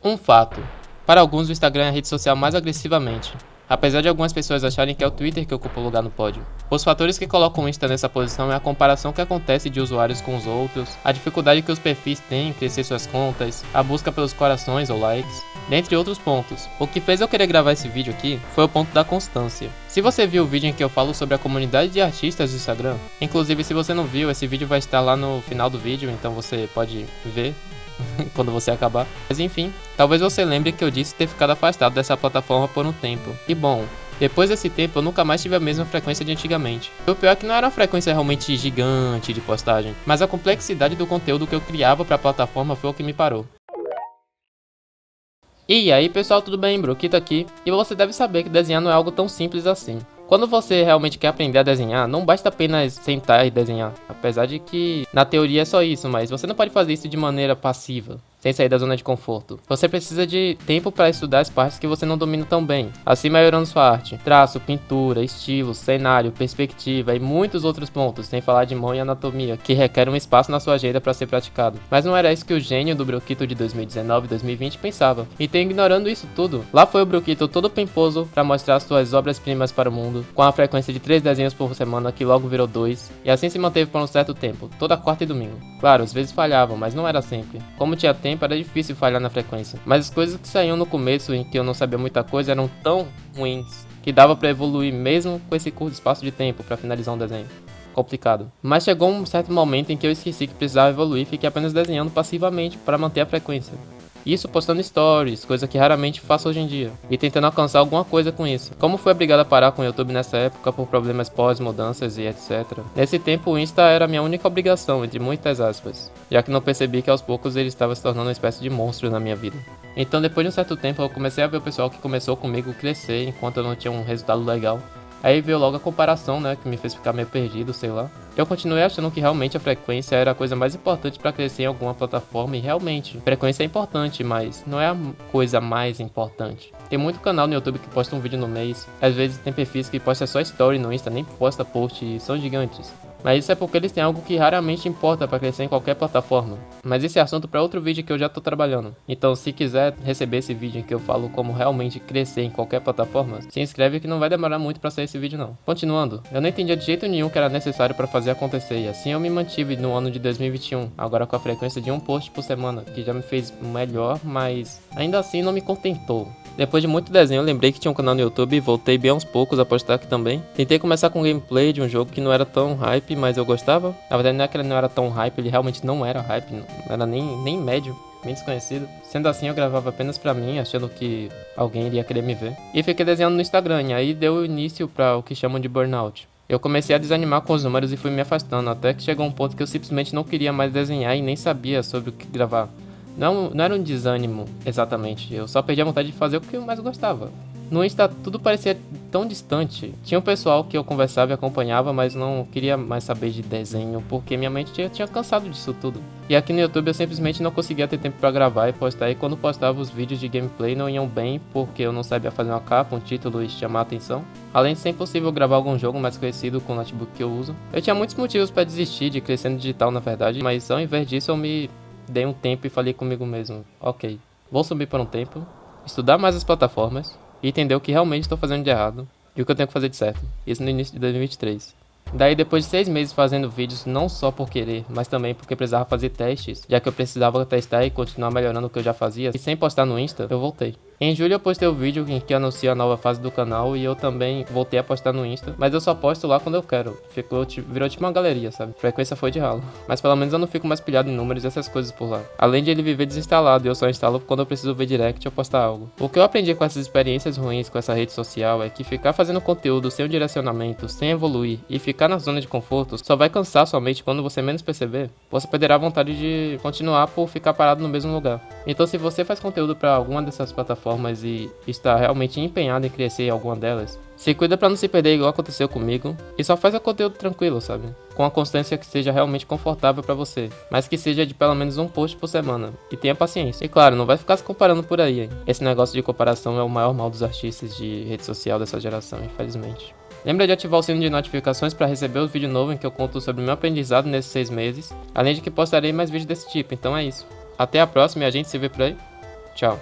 Um fato. Para alguns, o Instagram é a rede social mais agressivamente, apesar de algumas pessoas acharem que é o Twitter que ocupa o lugar no pódio. Os fatores que colocam o Insta nessa posição é a comparação que acontece de usuários com os outros, a dificuldade que os perfis têm em crescer suas contas, a busca pelos corações ou likes, dentre outros pontos. O que fez eu querer gravar esse vídeo aqui foi o ponto da constância. Se você viu o vídeo em que eu falo sobre a comunidade de artistas do Instagram, inclusive se você não viu, esse vídeo vai estar lá no final do vídeo, então você pode ver quando você acabar. Mas enfim, talvez você lembre que eu disse ter ficado afastado dessa plataforma por um tempo. E bom, depois desse tempo eu nunca mais tive a mesma frequência de antigamente. E o pior é que não era uma frequência realmente gigante de postagem, mas a complexidade do conteúdo que eu criava para a plataforma foi o que me parou. E aí pessoal, tudo bem? Broquito aqui, e você deve saber que desenhar não é algo tão simples assim. Quando você realmente quer aprender a desenhar, não basta apenas sentar e desenhar, apesar de que na teoria é só isso, mas você não pode fazer isso de maneira passiva, sem sair da zona de conforto. Você precisa de tempo para estudar as partes que você não domina tão bem, assim melhorando sua arte, traço, pintura, estilo, cenário, perspectiva e muitos outros pontos, sem falar de mão e anatomia, que requer um espaço na sua agenda para ser praticado. Mas não era isso que o gênio do Broquito de 2019 e 2020 pensava. Então, ignorando isso tudo, lá foi o Broquito todo pimposo para mostrar suas obras-primas para o mundo, com a frequência de 3 desenhos por semana que logo virou 2, e assim se manteve por um certo tempo, toda quarta e domingo. Claro, às vezes falhavam, mas não era sempre. Como tinha tempo, era difícil falhar na frequência, mas as coisas que saíam no começo em que eu não sabia muita coisa eram tão ruins que dava pra evoluir mesmo com esse curto espaço de tempo pra finalizar um desenho. Complicado. Mas chegou um certo momento em que eu esqueci que precisava evoluir e fiquei apenas desenhando passivamente para manter a frequência. Isso postando stories, coisa que raramente faço hoje em dia, e tentando alcançar alguma coisa com isso. Como fui obrigado a parar com o YouTube nessa época por problemas pós-mudanças e etc. Nesse tempo o Insta era a minha única obrigação, entre muitas aspas, já que não percebi que aos poucos ele estava se tornando uma espécie de monstro na minha vida. Então depois de um certo tempo eu comecei a ver o pessoal que começou comigo crescer enquanto eu não tinha um resultado legal. Aí veio logo a comparação, né, que me fez ficar meio perdido, sei lá. Eu continuei achando que realmente a frequência era a coisa mais importante para crescer em alguma plataforma, e realmente, frequência é importante, mas não é a coisa mais importante. Tem muito canal no YouTube que posta um vídeo no mês, às vezes tem perfis que postam só story no Insta, nem posta post e são gigantes. Mas isso é porque eles têm algo que raramente importa para crescer em qualquer plataforma. Mas esse é assunto para outro vídeo que eu já tô trabalhando. Então se quiser receber esse vídeo em que eu falo como realmente crescer em qualquer plataforma, se inscreve que não vai demorar muito para sair esse vídeo não. Continuando, eu não entendia de jeito nenhum que era necessário para fazer acontecer, e assim eu me mantive no ano de 2021, agora com a frequência de um post por semana, que já me fez melhor, mas ainda assim não me contentou. Depois de muito desenho, eu lembrei que tinha um canal no YouTube e voltei bem aos poucos a postar aqui também. Tentei começar com gameplay de um jogo que não era tão hype, mas eu gostava. Na verdade não é que ele não era tão hype, ele realmente não era hype, não era nem médio, bem desconhecido. Sendo assim eu gravava apenas pra mim, achando que alguém iria querer me ver. E fiquei desenhando no Instagram, e aí deu início pra o que chamam de burnout. Eu comecei a desanimar com os números e fui me afastando, até que chegou um ponto que eu simplesmente não queria mais desenhar e nem sabia sobre o que gravar. Não era um desânimo, exatamente, eu só perdi a vontade de fazer o que eu mais gostava. No Insta tudo parecia tão distante. Tinha um pessoal que eu conversava e acompanhava, mas não queria mais saber de desenho, porque minha mente tinha cansado disso tudo. E aqui no YouTube eu simplesmente não conseguia ter tempo pra gravar e postar, e quando postava os vídeos de gameplay não iam bem, porque eu não sabia fazer uma capa, um título e chamar a atenção. Além de ser impossível gravar algum jogo mais conhecido com o notebook que eu uso. Eu tinha muitos motivos pra desistir de crescer no digital na verdade, mas ao invés disso eu me dei um tempo e falei comigo mesmo, ok, vou subir por um tempo, estudar mais as plataformas e entender o que realmente estou fazendo de errado e o que eu tenho que fazer de certo. Isso no início de 2023. Daí depois de 6 meses fazendo vídeos, não só por querer, mas também porque precisava fazer testes, já que eu precisava testar e continuar melhorando o que eu já fazia, e sem postar no Insta, eu voltei. Em julho eu postei o vídeo em que anuncia a nova fase do canal e eu também voltei a postar no Insta, mas eu só posto lá quando eu quero. Virou tipo uma galeria, sabe? A frequência foi de ralo. Mas pelo menos eu não fico mais pilhado em números e essas coisas por lá. Além de ele viver desinstalado e eu só instalo quando eu preciso ver direct ou postar algo. O que eu aprendi com essas experiências ruins com essa rede social é que ficar fazendo conteúdo sem um direcionamento, sem evoluir e ficar na zona de conforto só vai cansar sua mente quando você menos perceber. Você perderá a vontade de continuar por ficar parado no mesmo lugar. Então se você faz conteúdo para alguma dessas plataformas e está realmente empenhado em crescer em alguma delas, se cuida pra não se perder igual aconteceu comigo, e só faz o conteúdo tranquilo, sabe? Com a constância que seja realmente confortável pra você, mas que seja de pelo menos um post por semana, e tenha paciência. E claro, não vai ficar se comparando por aí, hein? Esse negócio de comparação é o maior mal dos artistas de rede social dessa geração, infelizmente. Lembra de ativar o sino de notificações para receber o vídeo novo em que eu conto sobre o meu aprendizado nesses 6 meses, além de que postarei mais vídeos desse tipo, então é isso. Até a próxima e a gente se vê por aí. Tchau.